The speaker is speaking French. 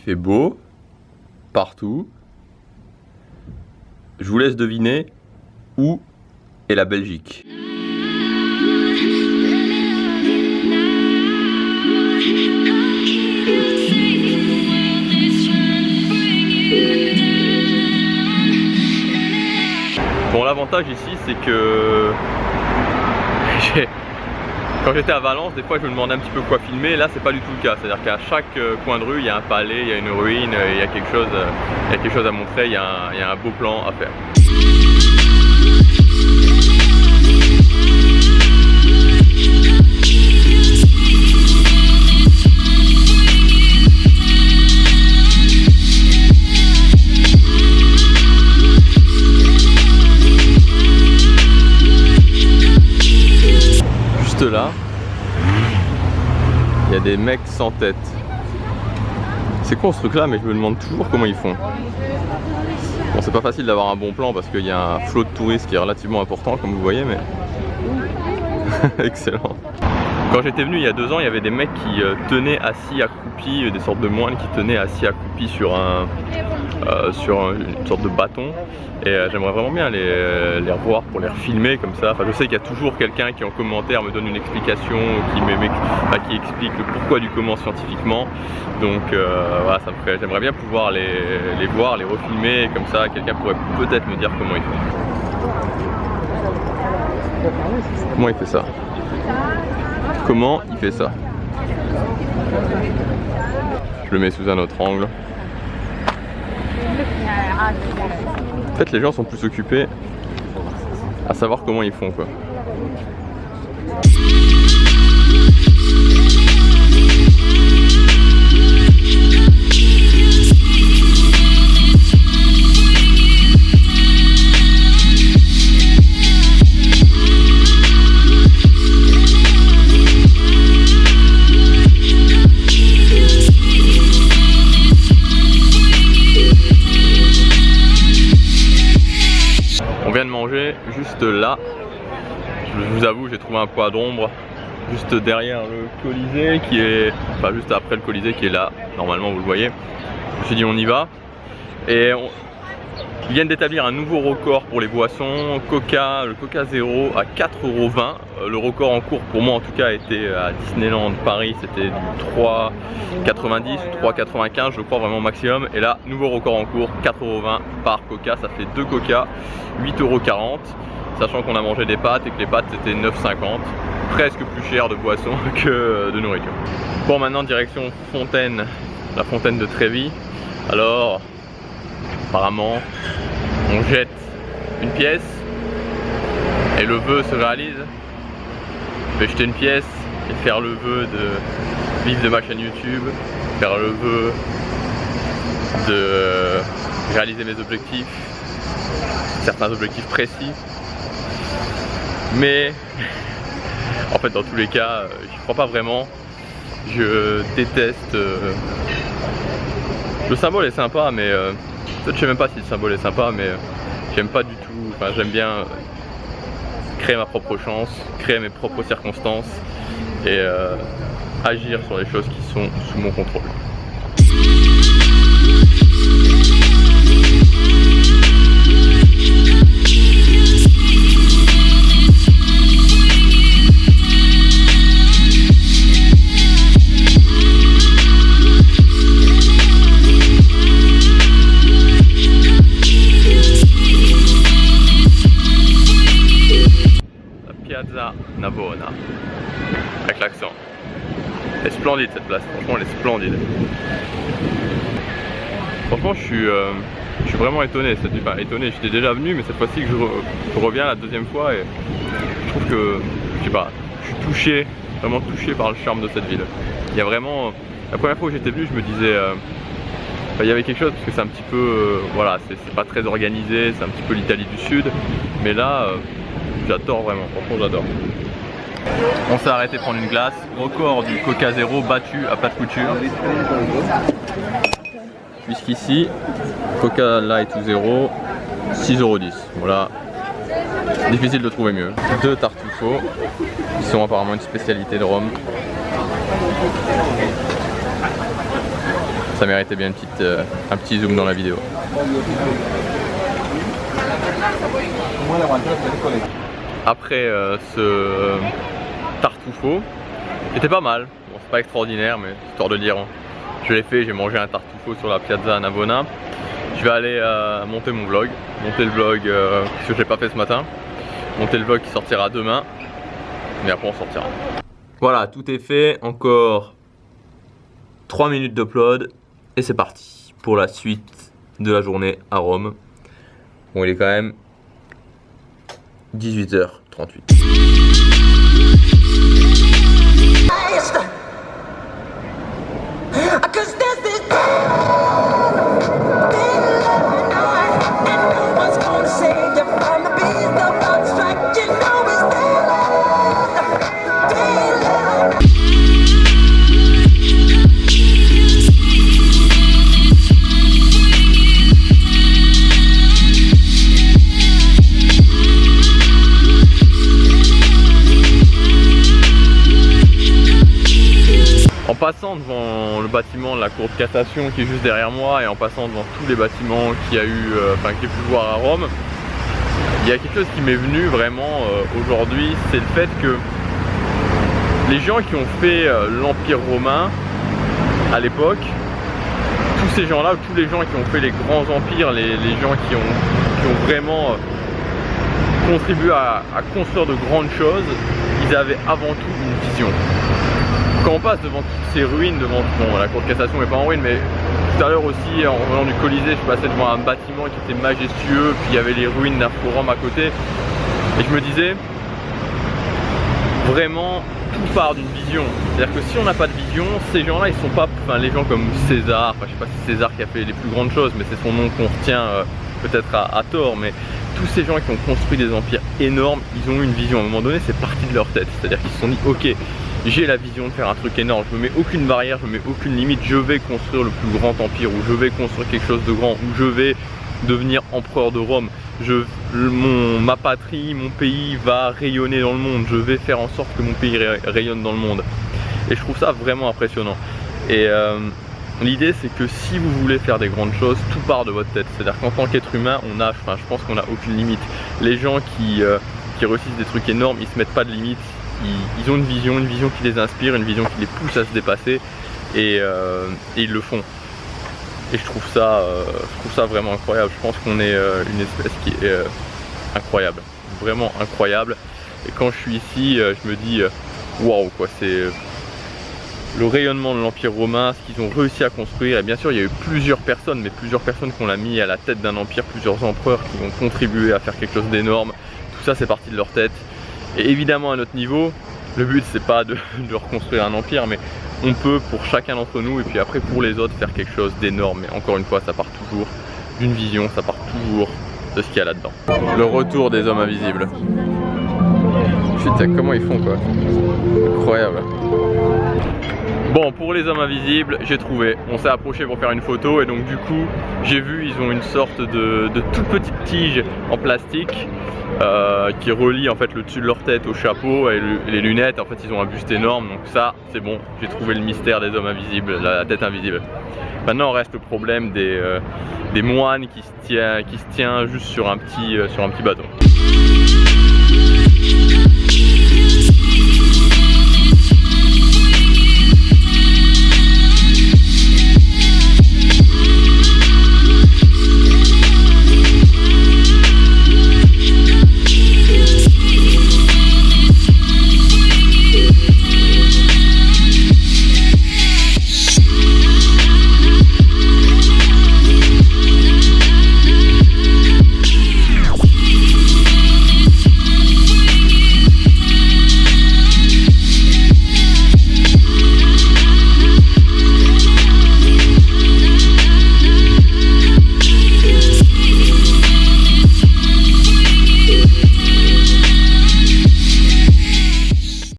fait beau, partout. Je vous laisse deviner où est la Belgique. Bon, l'avantage ici, c'est que quand j'étais à Valence, des fois je me demandais un petit peu quoi filmer. Là, c'est pas du tout le cas. C'est-à-dire qu'à chaque coin de rue, il y a un palais, il y a une ruine, il y a quelque chose à montrer, il y a un beau plan à faire. Là, il y a des mecs sans tête. C'est con ce truc là, mais je me demande toujours comment ils font. Bon, c'est pas facile d'avoir un bon plan parce qu'il y a un flot de touristes qui est relativement important, comme vous voyez, mais excellent. Quand j'étais venu il y a 2 ans, il y avait des mecs qui tenaient assis accroupis, des sortes de moines qui tenaient assis accroupis sur une sorte de bâton. Et j'aimerais vraiment bien les revoir pour les refilmer comme ça. Enfin, je sais qu'il y a toujours quelqu'un qui en commentaire me donne une explication, qui explique le pourquoi du comment scientifiquement. Donc voilà, j'aimerais bien pouvoir les voir, les refilmer comme ça. Quelqu'un pourrait peut-être me dire comment ils font. Comment il fait ça? Comment il fait ça? Je le mets sous un autre angle. En fait, les gens sont plus occupés à savoir comment ils font, quoi. Juste là, je vous avoue, j'ai trouvé un point d'ombre juste derrière le Colisée qui est, enfin juste après le Colisée qui est là, normalement vous le voyez. Je me suis dit on y va et ils viennent d'établir un nouveau record pour les boissons. Le Coca Zéro à 4,20 €. Le record en cours pour moi en tout cas était à Disneyland Paris, c'était du 3,90 ou 3,95 je crois vraiment maximum. Et là, nouveau record en cours, 4,20 € par Coca, ça fait 2 Coca, 8,40 €. Sachant qu'on a mangé des pâtes et que les pâtes c'était 9,50 €. Presque plus cher de boisson que de nourriture. Bon, maintenant direction Fontaine, la fontaine de Trévis. Alors, apparemment, on jette une pièce et le vœu se réalise. Je vais jeter une pièce et faire le vœu de vivre de ma chaîne YouTube, faire le vœu de réaliser mes objectifs, certains objectifs précis. Mais en fait, dans tous les cas, j'y crois pas vraiment. Je déteste. Le symbole est sympa, mais peut-être je sais même pas si le symbole est sympa, mais j'aime pas du tout. Enfin, j'aime bien créer ma propre chance, créer mes propres circonstances et agir sur les choses qui sont sous mon contrôle. Piazza Navona, avec l'accent. Elle est splendide cette place, franchement elle est splendide. Franchement je suis vraiment étonné, enfin étonné, j'étais déjà venu mais cette fois-ci que je reviens la deuxième fois et je trouve que, je sais pas, je suis touché, vraiment touché par le charme de cette ville. Il y a vraiment, la première fois que j'étais venu je me disais, il y avait quelque chose parce que c'est un petit peu, voilà, c'est pas très organisé, c'est un petit peu l'Italie du Sud, mais là, j'adore vraiment, franchement j'adore. On s'est arrêté prendre une glace, record du Coca Zéro battu à plat de couture. Puisqu'ici, Coca Light ou Zéro, 6,10 €. Voilà, difficile de trouver mieux. 2 tartuffos, qui sont apparemment une spécialité de Rome. Ça méritait bien un petit zoom dans la vidéo. Après ce tartufo, c'était pas mal. Bon, c'est pas extraordinaire, mais histoire de dire, je l'ai fait, j'ai mangé un tartufo sur la piazza Navona. Je vais aller monter mon vlog, monter le vlog parce que je l'ai pas fait ce matin, monter le vlog qui sortira demain, mais après on sortira. Voilà, tout est fait, encore 3 minutes d'upload et c'est parti pour la suite de la journée à Rome. Bon, il est quand même 18h38. En passant devant le bâtiment de la cour de cassation qui est juste derrière moi et en passant devant tous les bâtiments qu'il y a eu, que j'ai pu voir à Rome, il y a quelque chose qui m'est venu vraiment aujourd'hui, c'est le fait que les gens qui ont fait l'Empire romain à l'époque, tous ces gens-là, tous les gens qui ont fait les grands empires, les gens qui ont vraiment contribué à construire de grandes choses, ils avaient avant tout une vision. Quand on passe devant toutes ces ruines, devant la cour de cassation n'est pas en ruine, mais tout à l'heure aussi en revenant du Colisée, je passais devant un bâtiment qui était majestueux, puis il y avait les ruines d'un forum à côté, et je me disais, vraiment tout part d'une vision. C'est-à-dire que si on n'a pas de vision, ces gens-là ils sont pas, enfin les gens comme César, enfin je sais pas si c'est César qui a fait les plus grandes choses, mais c'est son nom qu'on retient peut-être à tort, mais tous ces gens qui ont construit des empires énormes, ils ont eu une vision. À un moment donné, c'est parti de leur tête, c'est-à-dire qu'ils se sont dit, ok, j'ai la vision de faire un truc énorme, je me mets aucune barrière, je me mets aucune limite, je vais construire le plus grand empire, ou je vais construire quelque chose de grand, ou je vais devenir empereur de Rome, ma patrie, mon pays va rayonner dans le monde, je vais faire en sorte que mon pays rayonne dans le monde. Et je trouve ça vraiment impressionnant. Et l'idée c'est que si vous voulez faire des grandes choses, tout part de votre tête. C'est-à-dire qu'en tant qu'être humain, je pense qu'on n'a aucune limite. Les gens qui réussissent des trucs énormes, ils se mettent pas de limite. Ils ont une vision qui les inspire, une vision qui les pousse à se dépasser et ils le font. Et je trouve ça vraiment incroyable. Je pense qu'on est une espèce qui est incroyable, vraiment incroyable. Et quand je suis ici, je me dis waouh quoi, c'est le rayonnement de l'Empire romain, ce qu'ils ont réussi à construire. Et bien sûr, il y a eu plusieurs personnes, mais plusieurs personnes qu'on a mis à la tête d'un empire, plusieurs empereurs qui ont contribué à faire quelque chose d'énorme. Tout ça, c'est parti de leur tête. Et évidemment à notre niveau, le but c'est pas de reconstruire un empire, mais on peut pour chacun d'entre nous et puis après pour les autres faire quelque chose d'énorme. Mais encore une fois, ça part toujours d'une vision, ça part toujours de ce qu'il y a là-dedans. Le retour des hommes invisibles. Putain, comment ils font quoi. Incroyable. Bon, pour les hommes invisibles, j'ai trouvé. On s'est approché pour faire une photo et donc du coup, j'ai vu, ils ont une sorte de toute petite tige en plastique qui relie en fait le dessus de leur tête au chapeau et les lunettes. En fait, ils ont un buste énorme, donc ça, c'est bon. J'ai trouvé le mystère des hommes invisibles, la tête invisible. Maintenant, reste le problème des moines qui se tient juste sur un petit bâton.